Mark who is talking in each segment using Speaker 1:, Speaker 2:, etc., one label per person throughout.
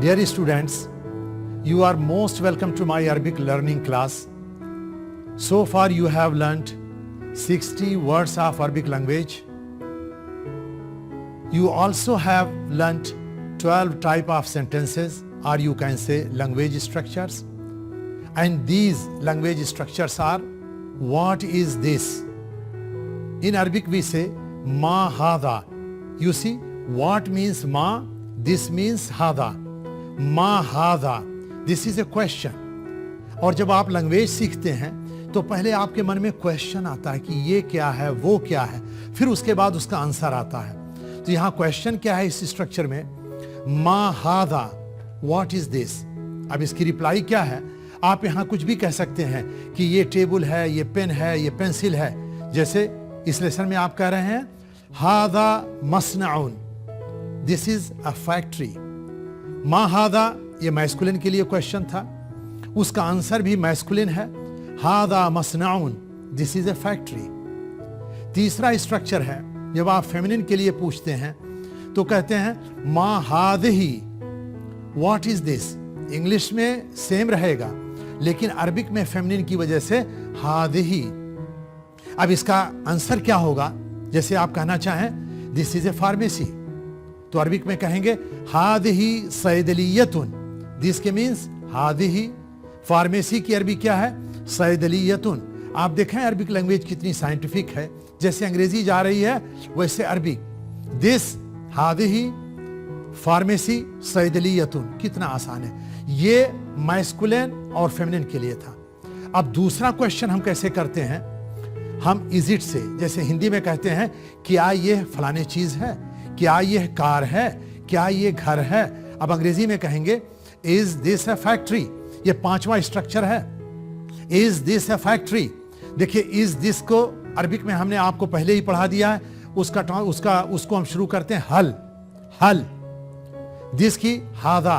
Speaker 1: Dear students, you are most welcome to my Arabic learning class. So far you have learnt 60 words of Arabic language. You also have learnt 12 type of sentences, or you can say language structures. And these language structures are, what is this? In Arabic we say ma hada. You see, what means ma? This means hada. Ma hada. This is a question. और जब आप language सीखते हैं तो पहले आपके मन में क्वेश्चन आता है कि ये क्या है, वो क्या है, फिर उसके बाद उसका आंसर आता है। तो यहाँ क्वेश्चन क्या है इस स्ट्रक्चर में? मा हादा, व्हाट इज दिस। अब इसकी रिप्लाई क्या है? आप यहाँ कुछ भी कह सकते हैं कि ये टेबल है, ये पेन है, ये पेंसिल है। जैसे इस लेसन में आप कह रहे हैं हादा मसनाउन, दिस इज अ फैक्ट्री। मा हादा ये मैस्कुलिन के लिए क्वेश्चन था, उसका आंसर भी मैस्कुलिन है, हादा मसनाउन, दिस इज ए फैक्ट्री। तीसरा स्ट्रक्चर है, जब आप फेमिनिन के लिए पूछते हैं तो कहते हैं मा हादही, व्हाट इज दिस। इंग्लिश में सेम रहेगा लेकिन अरबिक में फेमिनिन की वजह से हादही। अब इसका आंसर क्या होगा? जैसे आप कहना चाहें दिस इज ए फार्मेसी, तो अरबिक में कहेंगे हादही सैदलियतुन, दिस के मीन्स हादही। फार्मेसी की अरबी क्या है? सैदलियतुन। आप देखें अरबिक लैंग्वेज कितनी साइंटिफिक है, जैसे अंग्रेजी जा रही है वैसे अरबिक। दिस हादही फार्मेसी सैदलियतुन, कितना आसान है। ये मैस्कुलिन और फेमिनिन के लिए था। अब दूसरा क्वेश्चन हम कैसे करते हैं? हम इज इट से, जैसे हिंदी में कहते हैं क्या ये फलाने चीज है, क्या ये कार है, क्या ये घर है। अब अंग्रेजी में कहेंगे इज दिस अ फैक्ट्री। ये पांचवा स्ट्रक्चर है, इज दिस अ फैक्ट्री। देखिए इज दिस को अरबिक में हमने आपको पहले ही पढ़ा दिया है, उसको हम शुरू करते हैं हल। हल, दिस की हादा,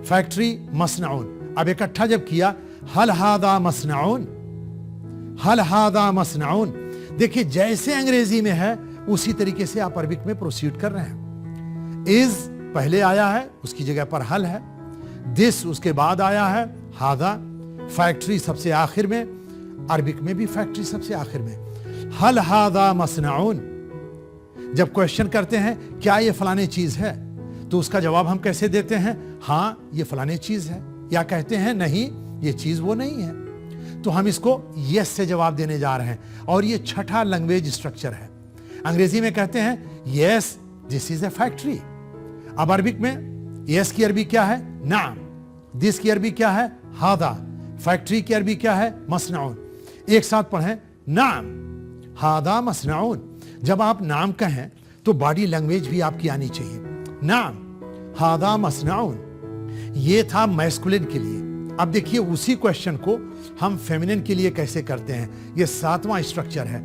Speaker 1: फैक्ट्री मसनाउन। अब इकट्ठा जब किया हल हादा मसनाउन, हल हादा मसनाउन। देखिए जैसे अंग्रेजी में है उसी तरीके से आप अरबिक में प्रोसीड कर रहे हैं। इज पहले आया है, उसकी जगह पर हल है। दिस उसके बाद आया है, हादा। फैक्ट्री सबसे आखिर में, अरबिक में भी फैक्ट्री सबसे आखिर में। हल हादा मसनाउन। जब क्वेश्चन करते हैं क्या ये फलाने चीज है, तो उसका जवाब हम कैसे देते हैं? हाँ ये फलाने चीज है, या कहते हैं नहीं ये चीज वो नहीं है। तो हम इसको यस से जवाब देने जा रहे हैं, और ये छठा लैंग्वेज स्ट्रक्चर है। अंग्रेजी में कहते हैं yes this is A factory. अब अरबिक में यस की अरबी क्या है? नाम। दिस की अरबी क्या है? हादा। फैक्ट्री की अरबी क्या है? मसनाउन। एक साथ पढ़ें, नाम हादा मसनाउन। जब आप नाम कहें तो बॉडी लैंग्वेज भी आपकी आनी चाहिए। नाम हादा मसनाउन। ये था मैस्कुलिन के लिए। अब देखिए उसी क्वेश्चन को हम फेमिनिन के लिए कैसे करते हैं। ये सातवां स्ट्रक्चर है,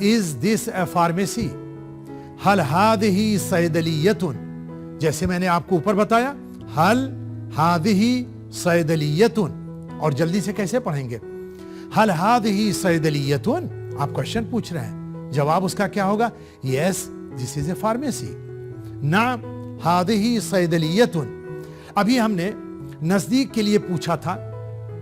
Speaker 1: इज दिस ए फार्मेसी, हल हादही सैदलियतुन। जैसे मैंने आपको ऊपर बताया, हल हादही सैदलियतुन। और जल्दी से कैसे पढ़ेंगे? हल हादही सैदलियतुन। आप क्वेश्चन पूछ रहे हैं, जवाब उसका क्या होगा? Yes this is A pharmacy. नाम हादही सैदलियतुन। अभी हमने नजदीक के लिए पूछा था,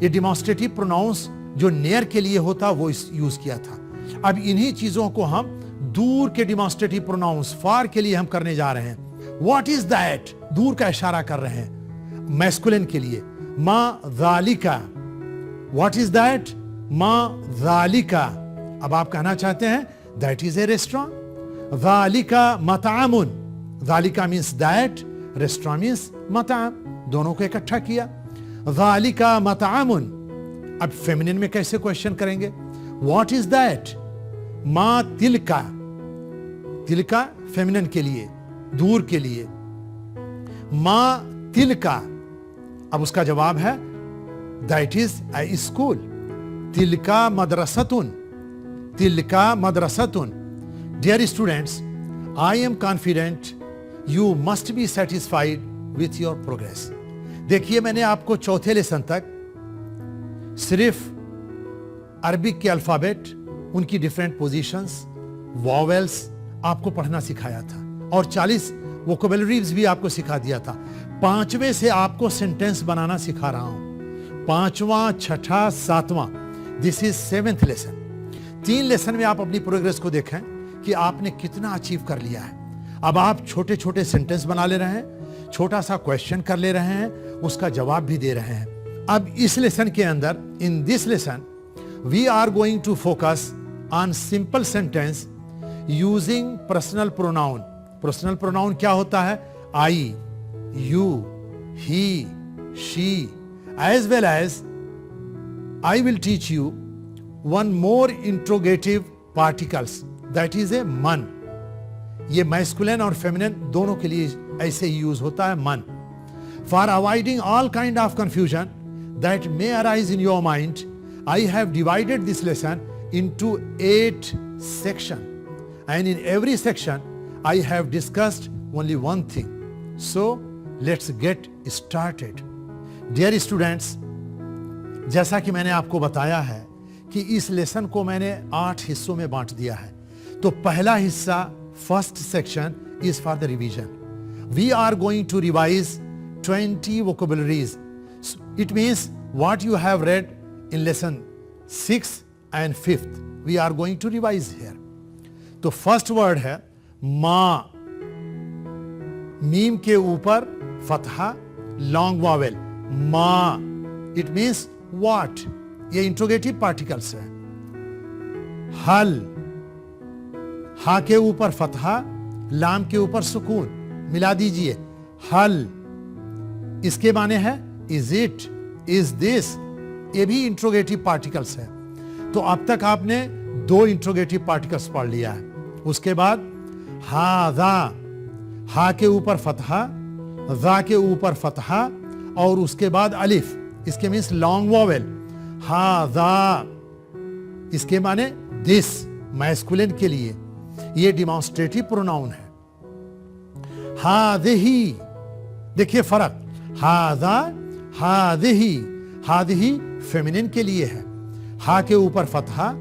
Speaker 1: ये डिमॉन्स्ट्रेटिव प्रोनाउंस जो नियर के लिए होता वो यूज किया था। अब इन्हीं चीजों को हम दूर के डिमॉन्स्ट्रेटिव प्रोनाउंस फार के लिए हम करने जा रहे हैं। व्हाट इज दैट, दूर का इशारा कर रहे हैं मैस्कुलिन के लिए। मा ज़ालिका, व्हाट इज दैट? मा ज़ालिका। अब आप कहना चाहते हैं दैट इज ए रेस्टोरेंट। ज़ालिका मतामुन। ज़ालिका मीन्स दैट, रेस्टोरेंट मीन्स मताम, दोनों को इकट्ठा किया। ज़ालिका मतामुन। अब फेमिनिन में कैसे क्वेश्चन करेंगे? What is that? मा तिलका। तिलका फेमिनिन के लिए, दूर के लिए। मा तिलका। अब उसका जवाब है दैट इज ए स्कूल। तिलका मदरसतुन। तिलका मदरसतुन। Dear students, I am confident you must be satisfied with your progress. देखिए मैंने आपको चौथे लेसन तक सिर्फ अरबिक के अल्फाबेट, उनकी डिफरेंट पोजीशंस, वॉवेल्स आपको पढ़ना सिखाया था और 40 वोकैबुलरीज भी आपको सिखा दिया था। 5वें से आपको सेंटेंस बनाना सिखा रहा हूं। 5वां, 6ठा, 7वां, this is 7th lesson. 3 lesson में आप अपनी प्रोग्रेस को देखें कि आपने कितना अचीव कर लिया है। अब आप छोटे छोटे सेंटेंस बना ले रहे हैं, छोटा सा क्वेश्चन कर ले रहे हैं, उसका जवाब भी दे रहे हैं। अब इस लेसन के अंदर, in this lesson we are going to focus on simple sentence using personal pronoun. Personal pronoun क्या होता है? I, you, he, she, as well as I will teach you one more interrogative particles, that is a मन। ये masculine और feminine दोनों के लिए ऐसे ही यूज होता है, मन। For avoiding all kind of confusion that may arise in your mind, I have divided this lesson into 8 sections, and in every section I have discussed only one thing. So let's get started. Dear students, जैसा कि मैंने आपको बताया है कि इस lesson को मैंने 8 हिस्सों में बांट दिया है। तो पहला हिस्सा, first section, is for the revision. We are going to revise 20 vocabularies. It means what you have read in lesson 6 and 5th we are going to revise here. तो फर्स्ट वर्ड है माँ। मीम के ऊपर Fataha, long Wavell, माँ। It means what. ये interrogative particles है। हल, हा के ऊपर फतहा, लाम के ऊपर सुकून, मिला दीजिए, हल। इसके माने है इज इट, इज दिस। ये भी इंट्रोगेटिव पार्टिकल्स है। तो अब तक आपने 2 इंट्रोगेटिव पार्टिकल्स पढ़ लिया है। उसके बाद हादा, हा के ऊपर फतहा, ज़ा के ऊपर फतहा और उसके बाद अलिफ, इसके मीन्स लॉन्ग वॉवेल, हादा। इसके माने दिस, मैस्कुलिन के लिए। ये डिमॉन्स्ट्रेटिव प्रोनाउन है। हादिही, देखिए फर्क, हादा, हादिही। हादिही फेमिनिन के लिए है। हा के ऊपर फतहा,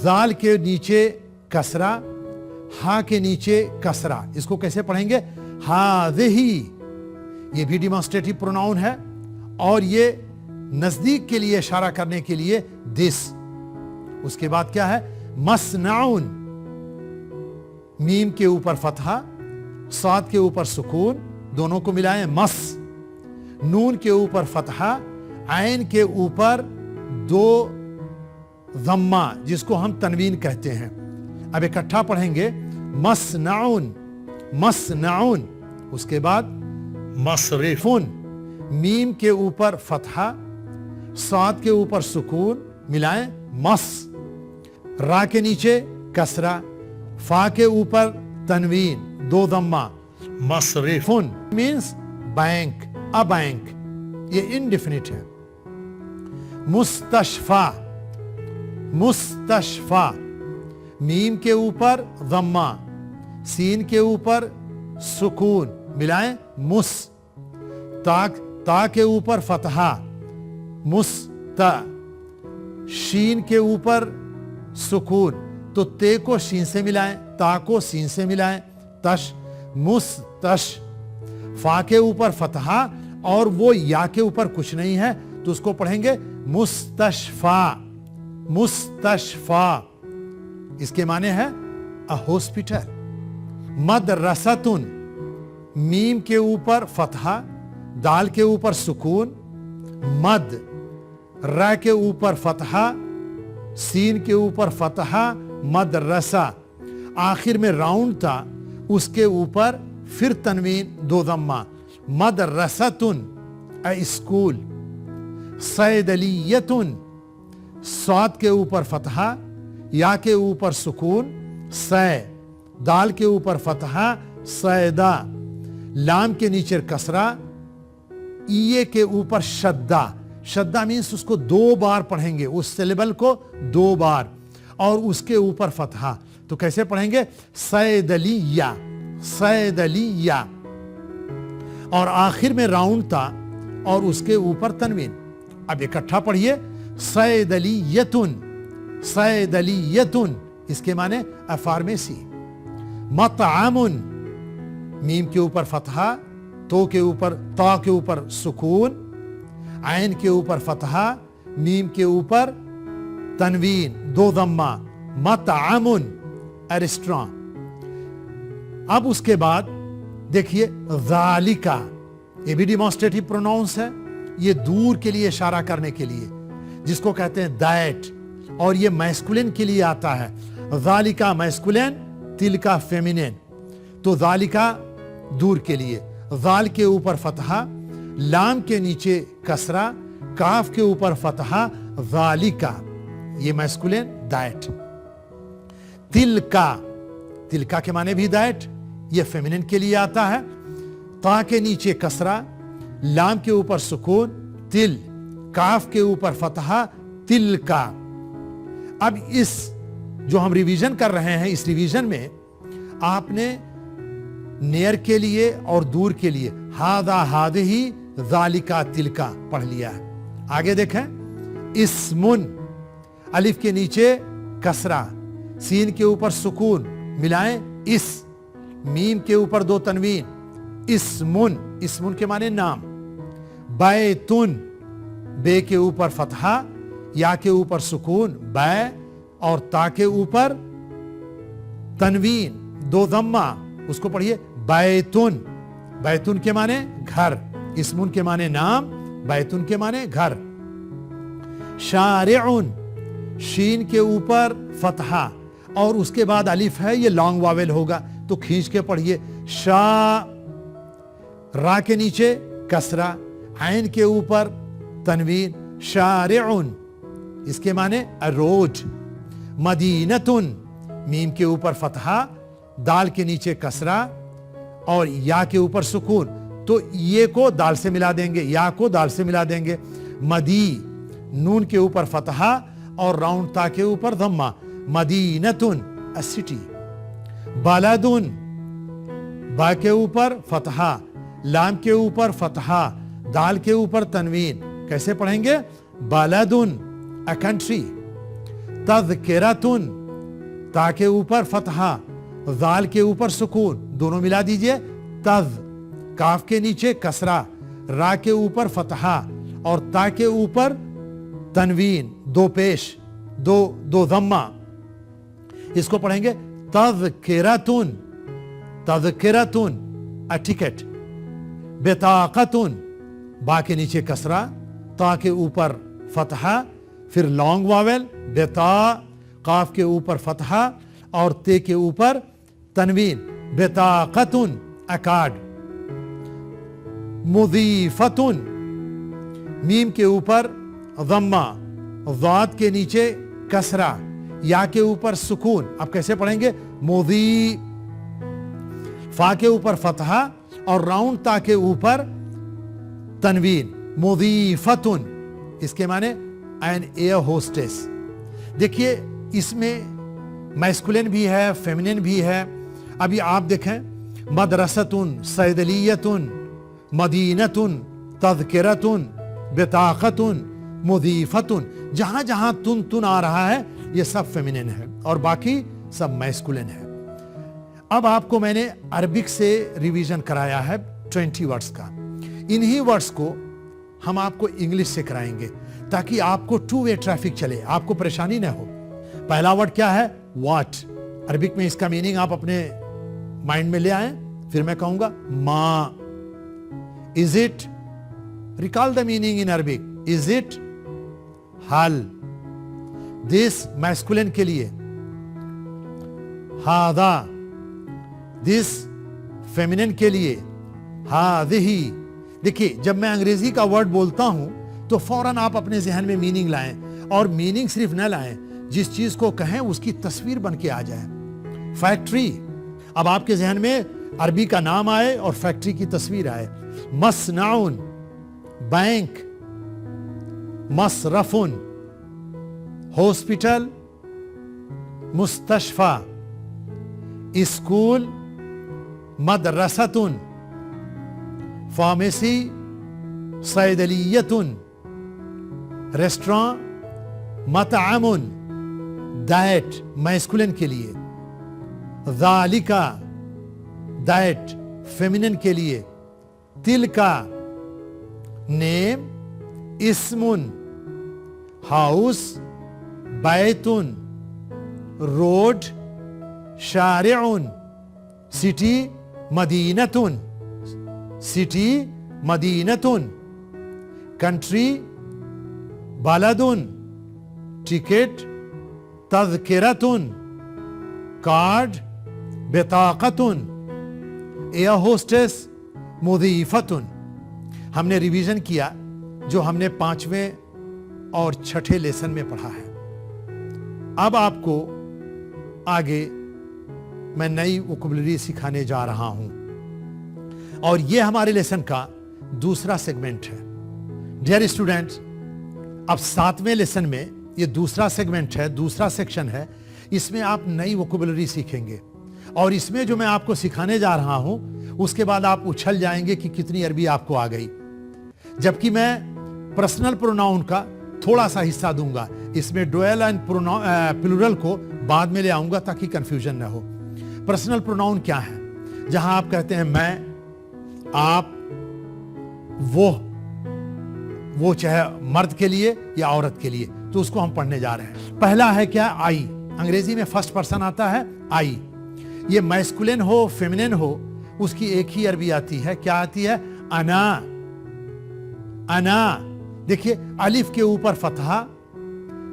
Speaker 1: जाल के नीचे कसरा, हा के नीचे कसरा। इसको कैसे पढ़ेंगे? हादिही। ये भी डिमॉन्स्ट्रेटिव प्रोनाउन है और ये नजदीक के लिए इशारा करने के लिए दिस। उसके बाद क्या है? मसनाउन। मीम के ऊपर फतहा, साद के ऊपर सुकून, दोनों को मिलाएं, मस। नून के ऊपर फतहा, ऐन के ऊपर 2 ज़म्मा, जिसको हम तनवीन कहते हैं। अब इकट्ठा पढ़ेंगे, मसनाउन, मसनाउन। उसके बाद मसरिफुन। मीम के ऊपर फतहा, साद के ऊपर सुकून, मिलाएं, मस। रा के नीचे कसरा, फा के ऊपर तनवीन, 2 ज़म्मा, मसरिफुन। Means bank, a bank. ये इनडिफिनिट है। मुस्तशफा, मुस्तशफा। मीम के ऊपर ज़म्मा, सीन के ऊपर सुकून, मिलाएं, मुस। ता के ऊपर फतहा, मुस्ता। शीन के ऊपर सुकून, तो ते को शीन से मिलाएं, ता को सीन से मिलाएं, तश, मुस्तश। फा के ऊपर फतहा और वो या के ऊपर कुछ नहीं है, तो उसको पढ़ेंगे मुस्तशफा, मुस्तशफा। इसके माने है अ हॉस्पिटल। मदरसतुन। मीम के ऊपर फतहा, दाल के ऊपर सुकून, मद। रा के ऊपर फतहा, सीन के ऊपर फतहा, मदरसा। आखिर में राउंड था, उसके ऊपर फिर तनवीन, 2 ज़म्मा, मदरसतुन, अ स्कूल। सैदलियतुन। स्वाद के ऊपर फतहा, या के ऊपर सुकून, सै। दाल के ऊपर फतहा, सैदा। लाम के नीचे कसरा, ईए के ऊपर शद्दा। शद्दा मीन्स उसको 2 बार पढ़ेंगे, उस सिलेबल को 2 बार, और उसके ऊपर फतहा। तो कैसे पढ़ेंगे? सैदलिया, सैदलिया। और आखिर में राउंड था और उसके ऊपर तनवीन। अब इकट्ठा पढ़िए, सैदलियतुन, सैदलियतुन इसके माने अ फार्मेसी। मतअमुन मीम के ऊपर फतहा, तो के ऊपर ता के ऊपर सुकून, ऐन के ऊपर फतहा, मीम के ऊपर तनवीन, दो दम्मा, मतअमुन अ रेस्टोरेंट। अब उसके बाद देखिए ज़ालिका, ये भी डिमॉन्स्ट्रेटिव प्रोनाउंस है, ये दूर के लिए इशारा करने के लिए, जिसको कहते हैं दैट, और ये मैस्कुलिन के लिए आता है। ज़ालिका मैस्कुलिन, तिलका फेमिनिन। तो ज़ालिका दूर के लिए, ज़ाल के ऊपर फतहा, लाम के नीचे कसरा, काफ के ऊपर फतहा, ज़ालिका ये मैस्कुलिन दैट। तिलका, तिलका के माने भी दैट, ये फेमिनिन के लिए आता है। ता के नीचे कसरा, लाम के ऊपर सुकून, तिल, काफ के ऊपर फतहा, तिलका। अब इस जो हम रिवीजन कर रहे हैं, इस रिवीजन में आपने नियर के लिए और दूर के लिए हादा हादही ज़ालिका तिलका पढ़ लिया है। आगे देखें, इस्मुन, अलिफ के नीचे कसरा, सीन के ऊपर सुकून मिलाएं इस, मीम के ऊपर दो तनवीन, इस्मुन, इस्मुन के माने नाम। बैतुन, बे के ऊपर फतहा, या के ऊपर सुकून बै, और ता के ऊपर तनवीन, दो दम्मा, उसको पढ़िए बैतुन। बैतुन के माने घर, इस्मुन के माने नाम, बैतुन के माने घर। शारिउन, शीन के ऊपर फतहा और उसके बाद अलिफ है, ये लॉन्ग वावेल होगा तो खींच के पढ़िए शा। रा के नीचे कसरा, ऐन के ऊपर तनवीन, शारिउन इसके माने रोड। मदीनतुन, मीम के ऊपर फतहा, दाल के नीचे कसरा और या के ऊपर सुकून, तो ये को दाल से मिला देंगे, या को दाल से मिला देंगे। मदी, नून के ऊपर फतहा और राउंड ता के ऊपर धम्मा, मदीनतुन अ सिटी। बालादुन, बा के ऊपर फतहा, लाम के ऊपर फतहा, दाल के ऊपर तनवीन, कैसे पढ़ेंगे? बालादुन अ कंट्री। तज़किरतुन, ता के ऊपर फतहा, दाल के ऊपर सुकून, दोनों मिला दीजिए तज। काफ के नीचे कसरा, रा के ऊपर फतहा और ता के ऊपर तनवीन, दो पेश, दो दम्मा, इसको पढ़ेंगे तज़किरतुन। तज़किरतुन अ टिकट। बेताकतुन, बा के नीचे कसरा, ता के ऊपर फतहा, फिर लॉन्ग वावेल बेता, काफ के ऊपर फतहा और ते के ऊपर तनवीन, बेताकतुन अ कार्ड। मुज़ीफतुन, मीम के ऊपर ज़म्मा, ज़ाद के नीचे कसरा, या के ऊपर सुकून, अब कैसे पढ़ेंगे? मुज़ी, फा के ऊपर फतहा और राउंड ता के ऊपर तनवीन, मुज़ीफतुन इसके माने एन एयर होस्टेस। देखिए इसमें मैस्कुलिन भी है, फेमिनिन भी है। अभी आप देखें, मदरसतुन, सैदलियतुन, मदीनतुन, तज़किरतुन, बेताकतुन, मुज़ीफतुन, जहां जहां तुन तुन आ रहा है ये सब फेमिनिन है और बाकी सब मैस्कुलिन है। अब आपको मैंने अरबिक से रिवीजन कराया है 20 वर्ड्स का। इन्हीं वर्ड्स को हम आपको इंग्लिश से कराएंगे ताकि आपको टू वे ट्रैफिक चले, आपको परेशानी ना हो। पहला वर्ड क्या है? व्हाट। अरबिक में इसका मीनिंग आप अपने माइंड में ले आए, फिर मैं कहूंगा मा। Is it? Recall the meaning in Arabic. Is it? हल। दिस मैस्कुलिन के लिए, हादा। दिस फेमिनिन के लिए, हादिही। देखिए जब मैं अंग्रेजी का वर्ड बोलता हूं तो फौरन आप अपने जहन में मीनिंग लाएं, और मीनिंग सिर्फ न लाएं, जिस चीज को कहें उसकी तस्वीर बन के आ जाए। फैक्ट्री, अब आपके जहन में अरबी का नाम आए और फैक्ट्री की तस्वीर आए। मसनाउन, बैंक। मसरफुन, हॉस्पिटल, मुस्तशफा। स्कूल, मदरसतुन, फार्मेसी, सैदलियतुन, रेस्टोरेंट, मतअमुन, दैट मैस्कुलिन के लिए, ज़ालिका दैट फेमिनिन के लिए, तिलका नेम, इस्मुन हाउस, बैतुन रोड, शारिउन सिटी, मदीनतुन सिटी, मदीनतुन कंट्री, बालदुन टिकट, तज़किरतुन कार्ड, बेताकतुन एयर होस्टेस, मुदीफतुन। हमने रिवीजन किया जो हमने 5वें और 6ठे लेसन में पढ़ा है। अब आपको आगे मैं नई वोकैबुलरी सिखाने जा रहा हूं और यह हमारे लेसन का दूसरा सेगमेंट है। डियर स्टूडेंट्स, अब 7वें लेसन में यह दूसरा सेगमेंट है, दूसरा सेक्शन है। इसमें आप नई वोकैबुलरी सीखेंगे और इसमें जो मैं आपको सिखाने जा रहा हूं उसके बाद आप उछल जाएंगे कि कितनी अरबी आपको आ गई। जबकि मैं पर्सनल प्रोनाउन का थोड़ा सा हिस्सा दूंगा, इसमें डुअल एंड प्लूरल को बाद में ले आऊंगा ताकि कंफ्यूजन ना हो। पर्सनल प्रोनाउन क्या है? जहां आप कहते हैं मैं, आप, वो चाहे मर्द के लिए या औरत के लिए, तो उसको हम पढ़ने जा रहे हैं। पहला है क्या? आई। अंग्रेजी में फर्स्ट पर्सन आता है आई। ये मैस्कुलिन हो फेमिनिन हो उसकी एक ही अरबी आती है। क्या आती है? अना। अना। देखिए, अलिफ के ऊपर फतहा,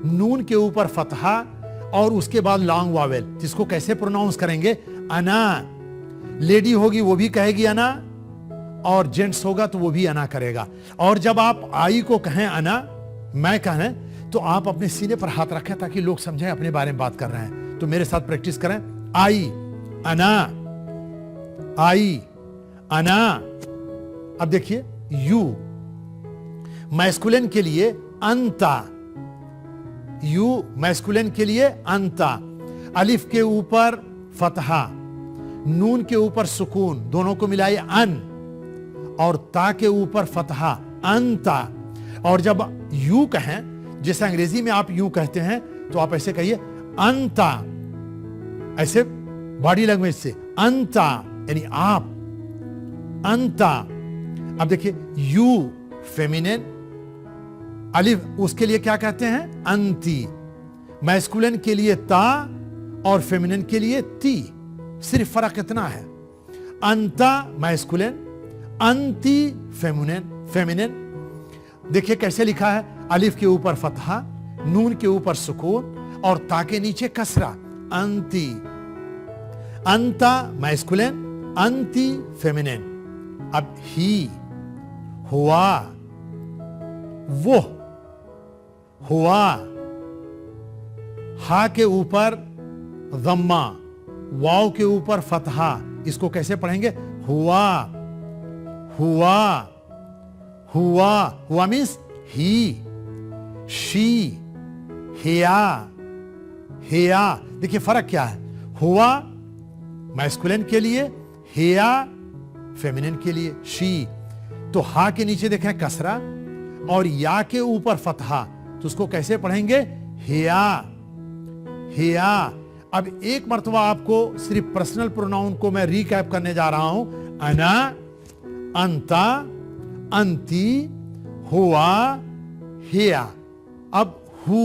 Speaker 1: नून के ऊपर फतहा और उसके बाद लॉन्ग वावेल, जिसको कैसे प्रोनाउंस करेंगे? अना। लेडी होगी वो भी कहेगी अना और जेंट्स होगा तो वो भी अना करेगा। और जब आप आई को कहें अना, मैं कहें, तो आप अपने सीने पर हाथ रखें ताकि लोग समझें अपने बारे में बात कर रहे हैं। तो मेरे साथ प्रैक्टिस करें। आई, अना, आई, अना। अब देखिए, यू मैस्कुलिन के लिए अंता, यू मैस्कुलिन के लिए अंता। अलिफ के ऊपर फतहा, नून के ऊपर सुकून, दोनों को मिलाइए अन, और ता के ऊपर फतहा, अंता। और जब यू कहें, जैसे अंग्रेजी में आप यू कहते हैं, तो आप ऐसे कहिए अंता, ऐसे बॉडी लैंग्वेज से अंता, यानी आप, अंता। अब देखिए, यू फेमिनिन, अलिफ उसके लिए क्या कहते हैं? अंती। मैस्कुलिन के लिए ता और फेमिनिन के लिए ती। सिर्फ फर्क इतना है, अंता मैस्कुलिन, अंती फेमिनिन। देखिए कैसे लिखा है? अलिफ के ऊपर फतहा, नून के ऊपर सुकून और ता के नीचे कसरा, अंती। अंता मैस्कुलिन, अंती फेमिनिन। अब ही, हुआ, वो, हुआ। हा के ऊपर दम्मा, वाव के ऊपर फतहा, इसको कैसे पढ़ेंगे? हुआ, हुआ, हुआ। हुआ मीन्स ही, शी, हिया, हिया। देखिए फर्क क्या है? हुआ मैस्कुलिन के लिए, हिया फेमिनिन के लिए, शी। तो हा के नीचे देखें कसरा और या के ऊपर फतहा, तो उसको कैसे पढ़ेंगे? हिया, हिया। अब एक मर्तबा आपको सिर्फ पर्सनल प्रोनाउन को मैं रिकैप करने जा रहा हूं। अना, अंता, अंती, हुआ, हिया। अब हु,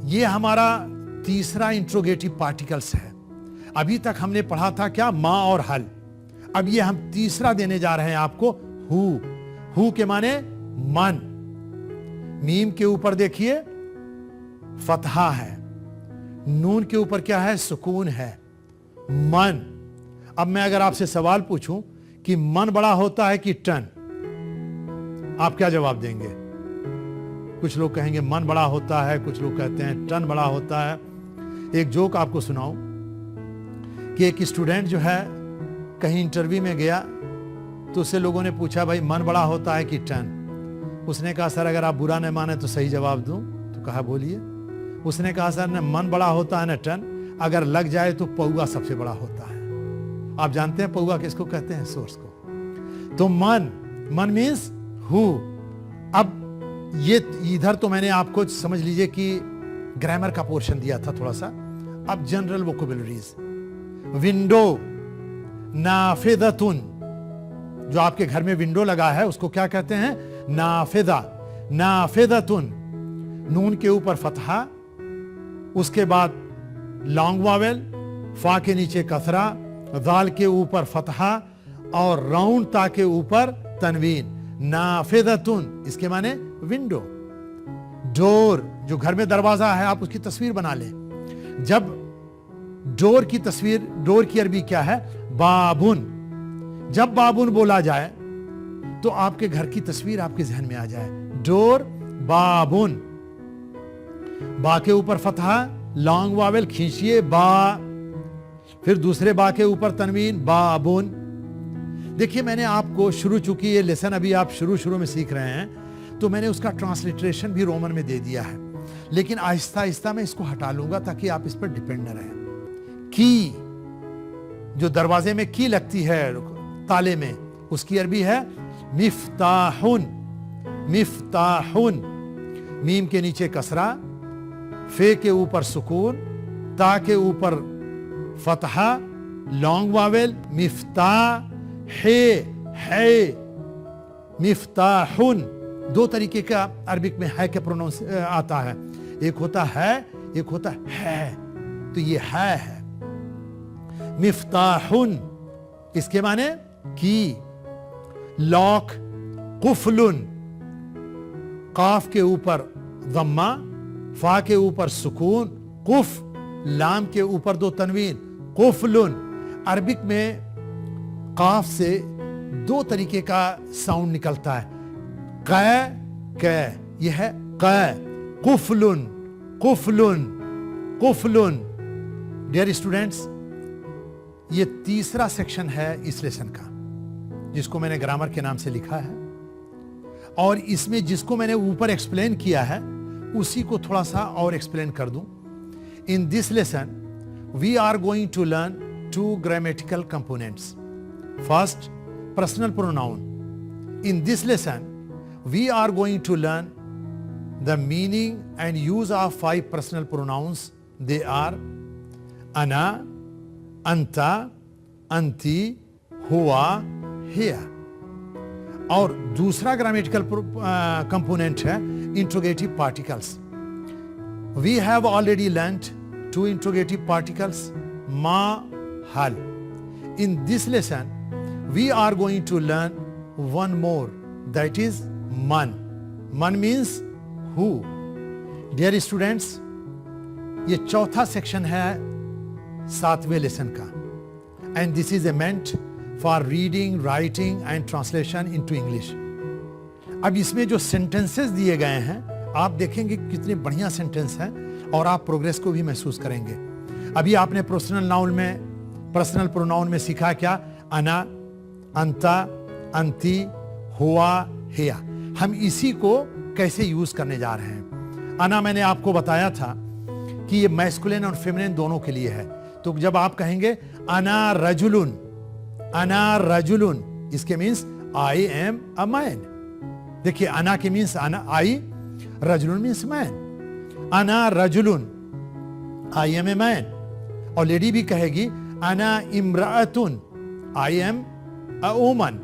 Speaker 1: ये हमारा तीसरा इंट्रोगेटिव पार्टिकल्स है। अभी तक हमने पढ़ा था क्या? मां और हल। अब ये हम तीसरा देने जा रहे हैं आपको, हु। हु के माने मन। मीम के ऊपर देखिए फतहा है, नून के ऊपर क्या है? सुकून है, मन। अब मैं अगर आपसे सवाल पूछूं कि मन बड़ा होता है कि टन, आप क्या जवाब देंगे? कुछ लोग कहेंगे मन बड़ा होता है, कुछ लोग कहते हैं टन बड़ा होता है। एक जोक आपको सुनाऊं कि एक स्टूडेंट जो है कहीं इंटरव्यू में गया तो उससे लोगों ने पूछा, भाई मन बड़ा होता है कि टन? उसने कहा, सर अगर आप बुरा न माने तो सही जवाब दूं? तो कहा बोलिए। उसने कहा, सर न मन बड़ा होता है न टन, अगर लग जाए तो पौआ सबसे बड़ा होता है। आप जानते हैं पौआ किसको कहते हैं? सोर्स को। तो मन, मन मीन्स हु। अब ये इधर तो मैंने आपको समझ लीजिए कि ग्रामर का पोर्शन दिया था थोड़ा सा। अब जनरल वोकेबुलरीज, विंडो, नाफिदतुन, जो आपके घर में विंडो लगा है उसको क्या कहते हैं? नाफिदा। नाफिदतुन, नून के ऊपर फतहा, उसके बाद लॉन्ग वावेल, फा के नीचे कसरा, दाल के ऊपर फतहा और राउंड ता के ऊपर तनवीन। नाफिदतुन इसके माने विंडो। डोर, जो घर में दरवाजा है आप उसकी तस्वीर बना ले। जब डोर की तस्वीर, डोर की अरबी क्या है? बाबुन। जब बाबुन बोला जाए तो आपके घर की तस्वीर आपके जहन में आ जाए। डोर, बाबुन। बा के ऊपर फतहा, लॉन्ग वावेल खींचिए, बा, फिर दूसरे बा के ऊपर तनवीन, बाबुन। देखिए मैंने आपको चूंकि ये लेसन अभी आप शुरू में सीख रहे हैं तो मैंने उसका ट्रांसलिटरेशन भी रोमन में दे दिया है, लेकिन आहिस्ता आहिस्ता मैं इसको हटा लूंगा ताकि आप इस पर डिपेंड न रहें। की, जो दरवाजे में की लगती है ताले में, उसकी अरबी है मिफ्ताहुन। मिफ्ताहुन, मीम के नीचे कसरा, फे के ऊपर सुकून, ता के ऊपर फतहा, लॉन्ग वावेल, मिफ्ताह, है, मिफ्ताहुन। दो तरीके का अरबिक में है के प्रोनाउंस आता है, एक होता है, एक होता है। तो ये है मिफ्ताहुन, इसके माने की। लॉक, कुफलुन, काफ के ऊपर दम्मा, फा के ऊपर सुकून, कुफ, लाम के ऊपर दो तनवीन, कुफलुन। अरबिक में काफ से दो तरीके का साउंड निकलता है, कै, यह है कै, कुफलुन, कुफलुन, कुफलुन। डियर स्टूडेंट्स, ये तीसरा सेक्शन है इस लेसन का, जिसको मैंने ग्रामर के नाम से लिखा है, और इसमें जिसको मैंने ऊपर एक्सप्लेन किया है उसी को थोड़ा सा और एक्सप्लेन कर दूं। In this lesson we are going to learn two grammatical components. First, personal pronoun. In this lesson we are going to learn the meaning and use of 5 personal pronouns. They are ana, anta, anti, हुआ, हिया। और दूसरा grammatical component है interrogative particles. We have already learned 2 interrogative particles, मा, हल। In this lesson we are going to learn one more, that is मन। मन means who. Dear students, ये चौथा सेक्शन है 7वें लेसन का, and this is a meant for reading, writing and translation into English. अब इसमें जो सेंटेंसेस दिए गए हैं आप देखेंगे कितने बढ़िया सेंटेंस हैं और आप प्रोग्रेस को भी महसूस करेंगे। अभी आपने पर्सनल प्रोनाउन में सीखा क्या? अना, अंता, अंती, हुआ, हिया। हम इसी को कैसे यूज करने जा रहे हैं। अना मैंने आपको बताया था कि ये मैस्कुलिन और फेमिनिन दोनों के लिए है। तो जब आप कहेंगे अना रजुलुन, अना रजुलुन, इसके means I am a man. देखिए अना के मीन्स अना, आई, रजुलुन मीन्स मैन। अना रजुलुन, आई एम ए मैन। और लेडी भी कहेगी अना इम्राअतुन, आई एम अ वुमन।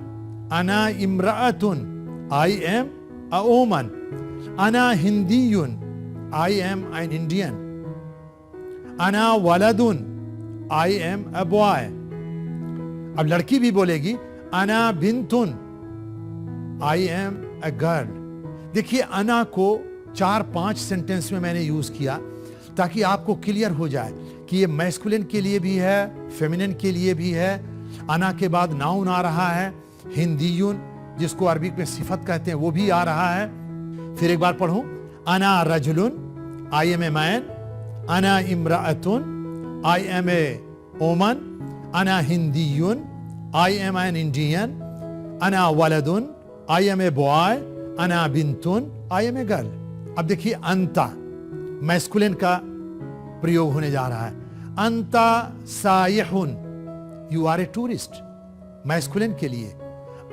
Speaker 1: अना इम्राअतुन, I am a woman. Ana Hindiyun, I am an Indian. Ana waladun, I am a boy. अब लड़की भी बोलेगी Ana bintun, I am a girl. देखिए अना को 4-5 सेंटेंस में मैंने यूज किया ताकि आपको क्लियर हो जाए कि ये मैस्कुलिन के लिए भी है, फेमिनिन के लिए भी है। अना के बाद नाउन आ रहा है, हिंदीयुन, जिसको अरबी में सिफत कहते हैं, वो भी आ रहा है। फिर एक बार पढ़ूं, अना रजुलुन, आई एम ए मैन। अना इम्राअतुन, आई एम ए वुमन। अना हिंदीयुन, आई एम एन इंडियन। अना वलदुन, आई एम ए बॉय। अना बिंतुन, आई एम ए गर्ल। अब देखिए अंता मैस्कुलिन का प्रयोग होने जा रहा है। अंता सायहुन, you are a tourist, masculine के लिए।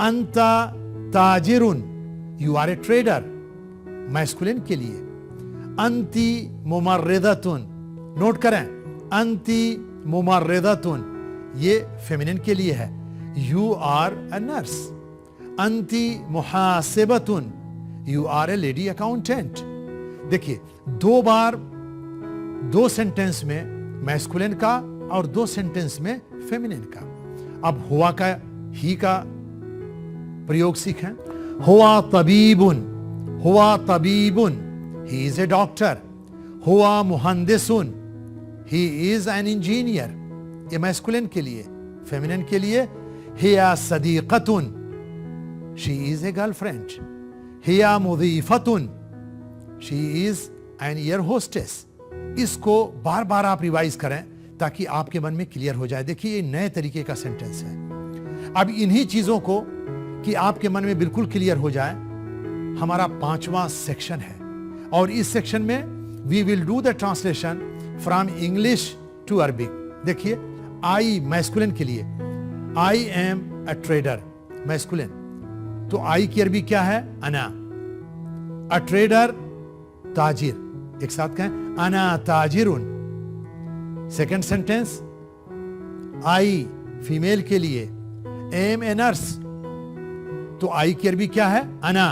Speaker 1: अंता ताजिरुन, you are a trader, masculine के लिए। अंती मुमर्रिदतुन, नोट करें, अंती मुमर्रिदतुन ये फेमिनिन के लिए है, यू आर अ नर्स। अंती मुहासिबतुन, you are a lady accountant. देखिए, दो बार दो सेंटेंस में मैस्कुलिन का और दो सेंटेंस में फेमिनिन का। अब हुआ का, ही का प्रयोग सीखें। हुआ तबीबुन, हुआ तबीबुन, ही इज ए डॉक्टर। हुआ मुहंदिसुन, ही इज एन इंजीनियर। ये मैस्कुलिन के लिए। फेमिनिन के लिए, हिया सदीकतुन, शी इज ए गर्लफ्रेंड। हिया मुदीफतुन, she is an air hostess. इसको बार बार आप रिवाइज करें ताकि आपके मन में क्लियर हो जाए। देखिए, ये नए तरीके का सेंटेंस है। अब इन्हीं चीजों को कि आपके मन में बिल्कुल क्लियर हो जाए, हमारा 5वां सेक्शन है और इस सेक्शन में we will do the translation from English to Arabic. देखिए, आई मैस्कुलिन के लिए, I am a trader, masculine. तो आई की अरबी क्या है? अना। अ ट्रेडर, ताजिर। एक साथ कहें, अना ताजिरुन। सेकेंड सेंटेंस, आई फीमेल के लिए, एम ए नर्स। तो आई की अरबी क्या है? अना।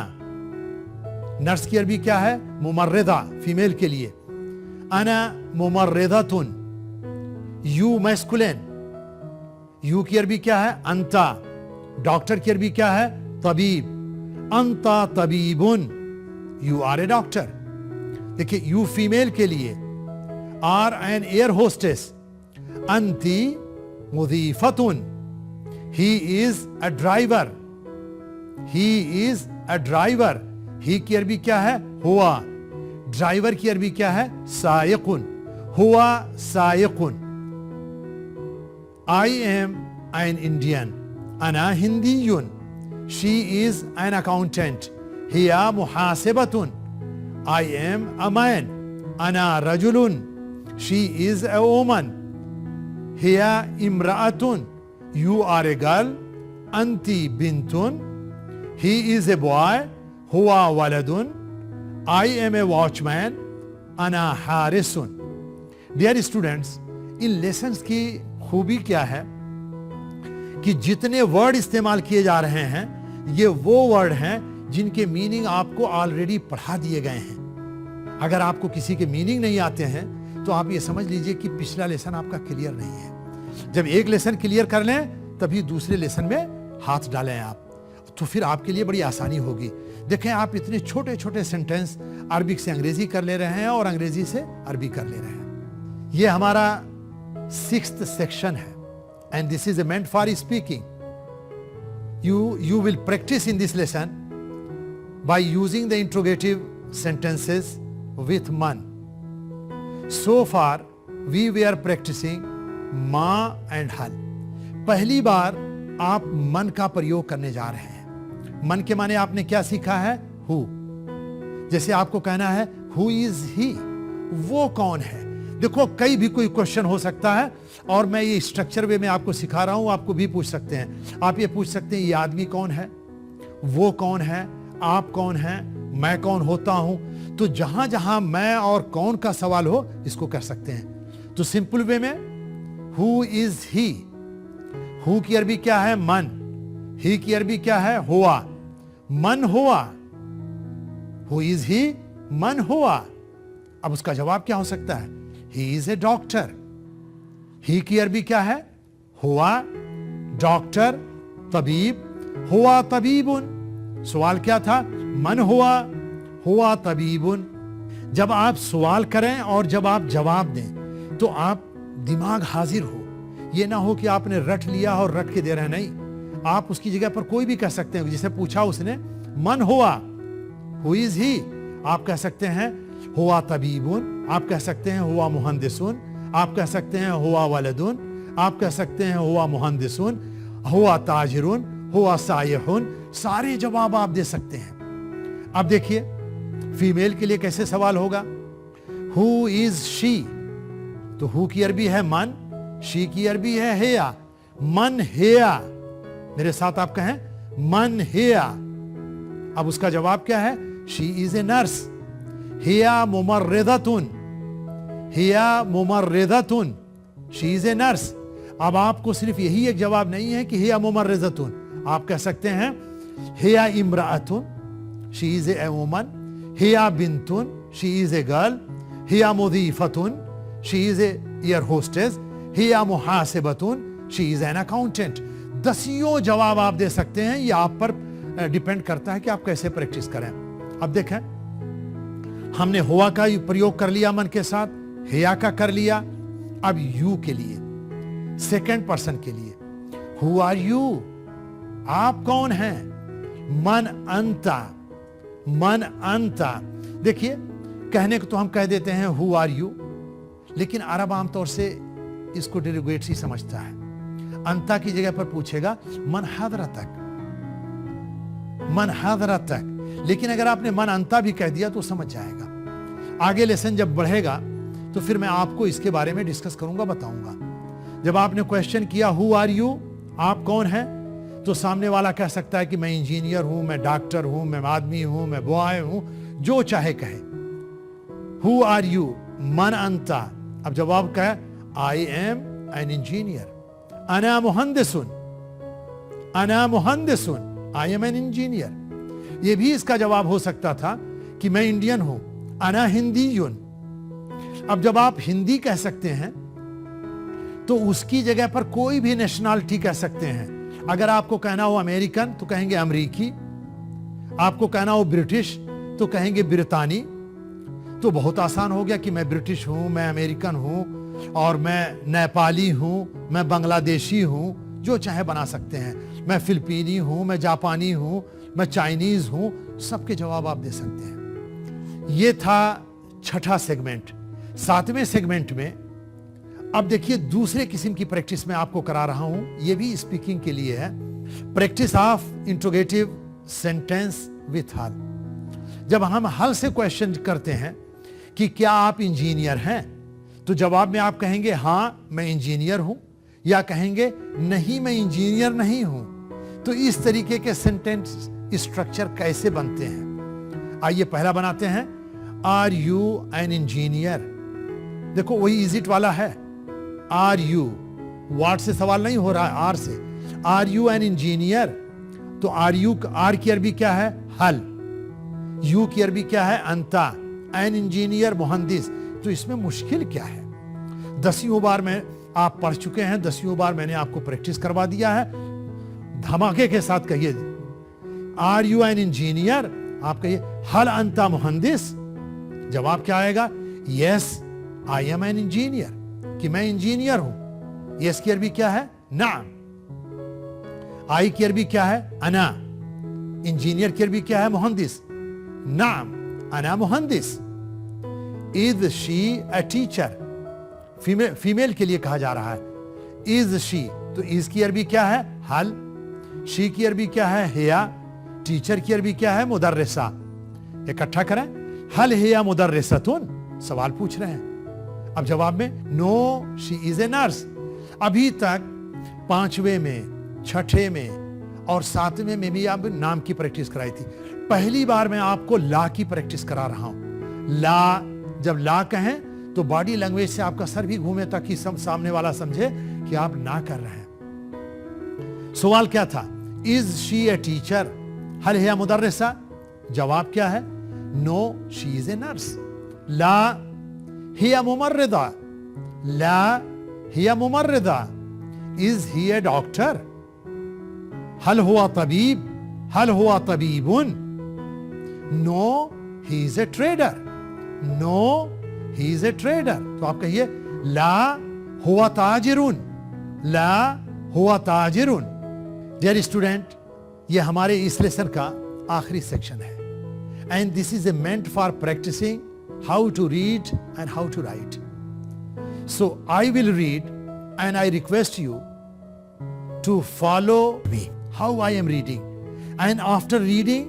Speaker 1: नर्स की अरबी क्या है? मुमर्रिदा, फीमेल के लिए, अना मुमर्रिदातुन। यू मैस्कुलिन, यू की अरबी क्या है? अंता। डॉक्टर की अरबी क्या है? तबीब। अंता तबीबुन, यू आर ए डॉक्टर। देखिए, यू फीमेल के लिए, आर एन एयर होस्टेस। अंती मुदीफतुन, he is a driver. He is a driver. He की अरबी क्या है? हुआ। ड्राइवर की अरबी क्या है? सायकुन। हुआ सायकुन। आई एम एन इंडियन, अना हिंदीयुन। शी इज एन अकाउंटेंट, हिया मुहासिबतुन। आई एम अ मैन, अना रजुलुन। शी इज अ वुमन, हिया इम्राअतुन। यू आर ए गर्ल, अंती बिंतुन। ही इज ए बॉय, हुआ वलदुन। आई एम ए वॉचमैन, अना हारिसुन। डियर स्टूडेंट्स, इन लेसन्स की खूबी क्या है कि जितने वर्ड इस्तेमाल किए जा रहे हैं, ये वो वर्ड हैं जिनके मीनिंग आपको ऑलरेडी पढ़ा दिए गए हैं। अगर आपको किसी के मीनिंग नहीं आते हैं तो आप ये समझ लीजिए कि पिछला लेसन आपका क्लियर नहीं है। जब एक लेसन क्लियर कर लें तभी दूसरे लेसन में हाथ डालें आप, तो फिर आपके लिए बड़ी आसानी होगी। देखें, आप इतने छोटे छोटे सेंटेंस अरबिक से अंग्रेजी कर ले रहे हैं और अंग्रेजी से अरबी कर ले रहे हैं। ये हमारा 6th सेक्शन है and this is meant for speaking. You will practice in this lesson by using the interrogative sentences with man. So far we were practicing ma and hal. पहली बार आप मन का प्रयोग करने जा रहे हैं। मन के माने आपने क्या सीखा है? Who। जैसे आपको कहना है Who is he, वो कौन है। देखो, कई भी कोई क्वेश्चन हो सकता है और मैं ये स्ट्रक्चर वे में आपको सिखा रहा हूं, आपको भी पूछ सकते हैं। आप ये पूछ सकते हैं, ये आदमी कौन है, वो कौन है, आप कौन है, मैं कौन होता हूं। तो जहां जहां मैं और कौन का सवाल हो, इसको कर सकते हैं। तो सिंपल वे में, हु इज ही। हु की अरबी क्या है? मन। ही की अरबी क्या है? हुआ। मन हुआ। हु इज ही, मन हुआ। अब उसका जवाब क्या हो सकता है? ही इज ए डॉक्टर। ही की अरबी क्या है? हुआ। डॉक्टर, तबीब। हुआ तबीबुन। सवाल क्या था? मन हुआ, हुआ तबीबुन। जब आप सवाल करें और जब आप जवाब दें तो आप दिमाग हाजिर हो। यह ना हो कि आपने रट लिया और रट के दे रहे, नहीं। आप उसकी जगह पर कोई भी कह सकते हैं। जिसे पूछा उसने, मन हुआ, हु इज ही, आप कह सकते हैं हुआ तबीबुन। आप कह सकते हैं हुआ मुहंदिसुन। आप कह सकते हैं हुआ वलदुन। आप कह सकते हैं हुआ मुहंदिसुन, हुआ ताजिरुन, हुआ सायहुन। सारे जवाब आप दे सकते हैं। अब देखिए, फीमेल के लिए कैसे सवाल होगा? Who is she. तो हु की अरबी है मन, शी की अरबी है हेया। मन हेया। मेरे साथ आप कहें, मन हेया। अब उसका जवाब क्या है? She is a nurse. हिया मुमर्रिदतुन, हिया मुमर्रिदतुन, शी इज ए नर्स। अब आपको सिर्फ यही एक जवाब नहीं है कि हिया मुमर्रिदतुन, आप कह सकते हैं हिया इम्राअतुन, शी इज ए वुमन, हिया बिंतुन, शी इज ए गर्ल, हिया मुदीफतुन, she is an air hostess, हिया मुहासिबतुन, शी इज एन अकाउंटेंट। दसियों जवाब आप दे सकते हैं, ये आप पर डिपेंड करता है कि आप कैसे प्रैक्टिस करें। अब देखें, हमने हुआ का प्रयोग कर लिया मन के साथ, हिया का कर लिया। अब यू के लिए, सेकंड पर्सन के लिए, हु आर यू, आप कौन हैं? मन अंता, मन अंता। देखिए, कहने को तो हम कह देते हैं हु आर यू, लेकिन अरब आमतौर से इसको डेरिवेटिव समझता है। अंता की जगह पर पूछेगा मन हदरतक, मन हदरतक। लेकिन अगर आपने मन अंता भी कह दिया तो समझ जाएगा। आगे लेसन जब बढ़ेगा तो फिर मैं आपको इसके बारे में डिस्कस करूंगा, बताऊंगा। जब आपने क्वेश्चन किया हु आर यू, आप कौन हैं, तो सामने वाला कह सकता है कि मैं इंजीनियर हूं, मैं डॉक्टर हूं, मैं आदमी हूं, मैं बॉय हूं, जो चाहे कहे। हु आर यू, मन अंता। अब जवाब क्या है? आई एम एन इंजीनियर, अना मुहंदिसुन, अना मुहंदिसुन, आई एम एन इंजीनियर। ये भी इसका जवाब हो सकता था कि मैं इंडियन हूं, अना हिंदीयुन। अब जब आप हिंदी कह सकते हैं तो उसकी जगह पर कोई भी नेशनलिटी कह सकते हैं। अगर आपको कहना हो अमेरिकन तो कहेंगे अमरीकी, आपको कहना हो ब्रिटिश तो कहेंगे ब्रितानी। तो बहुत आसान हो गया कि मैं ब्रिटिश हूं, मैं अमेरिकन हूं, और मैं नेपाली हूं, मैं बांग्लादेशी हूं, जो चाहे बना सकते हैं। मैं फिलिपीनी हूं, मैं जापानी हूं, मैं चाइनीज हूं, सबके जवाब आप दे सकते हैं। यह था छठा सेगमेंट। सातवें सेगमेंट में अब देखिए दूसरे किस्म की प्रैक्टिस मैं आपको करा रहा हूं, यह भी स्पीकिंग के लिए है। Practice of interrogative sentence with हल। जब हम हल से क्वेश्चन करते हैं कि क्या आप इंजीनियर हैं, तो जवाब में आप कहेंगे हां मैं इंजीनियर हूं, या कहेंगे नहीं मैं इंजीनियर नहीं हूं। तो इस तरीके के सेंटेंस स्ट्रक्चर कैसे बनते हैं, आइए पहला बनाते हैं। Are you an engineer. देखो वही इजिट वाला है, आर यू, व्हाट से सवाल नहीं हो रहा है, आर से। आर यू एन इंजीनियर, तो आर यू, आर की अरबी क्या है? हल। यू की अरबी क्या है? अंता। एन इंजीनियर मुहंदिस। तो इसमें मुश्किल क्या है? दसियों बार में आप पढ़ चुके हैं, दसियों बार मैंने आपको प्रैक्टिस करवा दिया है। धमाके के साथ कहिए, आर यू एन इंजीनियर, आप कहिए हल अंता मुहंदिस। जवाब क्या आएगा? Yes I am an engineer, कि मैं इंजीनियर हूं। यस की अरबी क्या है? नाम। आई की अरबी क्या है? अना। इंजीनियर की अरबी क्या है? मुहंदिस। नाम अना मुहंदिस। Is she a teacher, female के लिए कहा जा रहा है। इज शी, तो इज की अरबी क्या है? हल। शी की अरबी क्या है? हिया। टीचर की अरबी क्या है? मुदर्रिसा। इकट्ठा करें, हल हिया मुदर्रिसतुन, सवाल पूछ रहे हैं। अब जवाब में no she is a nurse. अभी तक पांचवें में, छठे में और सातवें में भी अब नाम की प्रैक्टिस कराई थी। पहली बार मैं आपको ला की प्रैक्टिस करा रहा हूं। ला, जब ला कहें तो बॉडी लैंग्वेज से आपका सर भी घूमे ताकि सब सामने वाला समझे कि आप ना कर रहे हैं। सवाल क्या था? इज शी ए टीचर, हल हिया मुदर्रिसा। जवाब क्या है? No she is a nurse. ला हिया मुमर्रिदा, ला हिया मुमर्रिदा। इज ही ए डॉक्टर, हल हुआ तबीब, हल हुआ तबीबुन। No he is a trader, no he is a trader. तो आप कहिए ला हुआ ताजिरुन, ला हुआ ताजिरुन। डियर स्टूडेंट, ये हमारे इस लेसन का आखिरी सेक्शन है, and this is a meant for practising how to read and how to write. So I will read and I request you to follow me how I am reading. And after reading,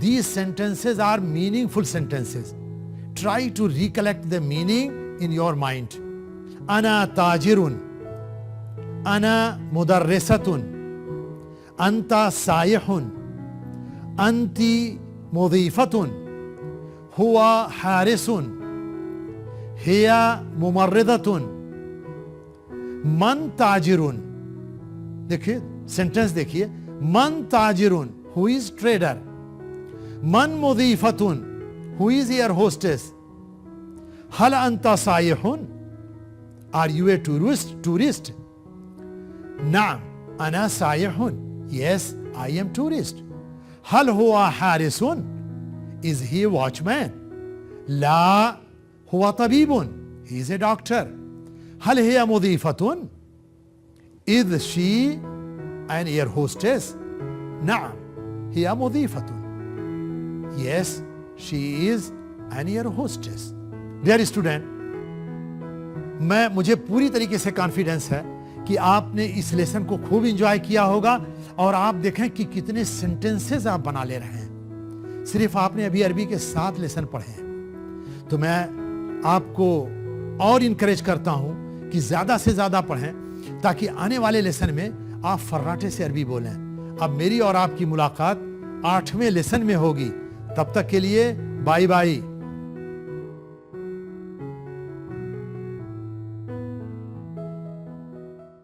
Speaker 1: these sentences are meaningful sentences. Try to recollect the meaning in your mind. Ana tajirun, ana mudarrisatun, anta sayihun, anti mudhifatun, हुआ हारिसुन, हिया मुमर्रिदतुन, मन ताजिरुन। देखिए sentence देखिए, मन ताजिरुन who is trader, मन मुदीफतुन who is air hostess, हल अंता सायहुन are U a tourist? नाम अना सायहुन, yes I am tourist. हल हुआ हारिसुन, इज ही वॉचमैन? ला हुआ तबीबुन, ही इज ए डॉक्टर। हल हिया मुदीफतुन, is she an air hostess? नाम हिया मुदीफतुन, yes she is an air hostess. Dear student, मुझे पूरी तरीके से कॉन्फिडेंस है कि आपने इस लेसन को खूब एंजॉय किया होगा और आप देखें कि कितने सेंटेंसेस आप बना ले रहे हैं। सिर्फ आपने अभी अरबी के 7 लेसन पढ़े हैं। तो मैं आपको और इनकरेज करता हूं कि ज्यादा से ज्यादा पढ़ें ताकि आने वाले लेसन में आप फर्राटे से अरबी बोलें। अब मेरी और आपकी मुलाकात 8वें लेसन में होगी। तब तक के लिए बाय बाय।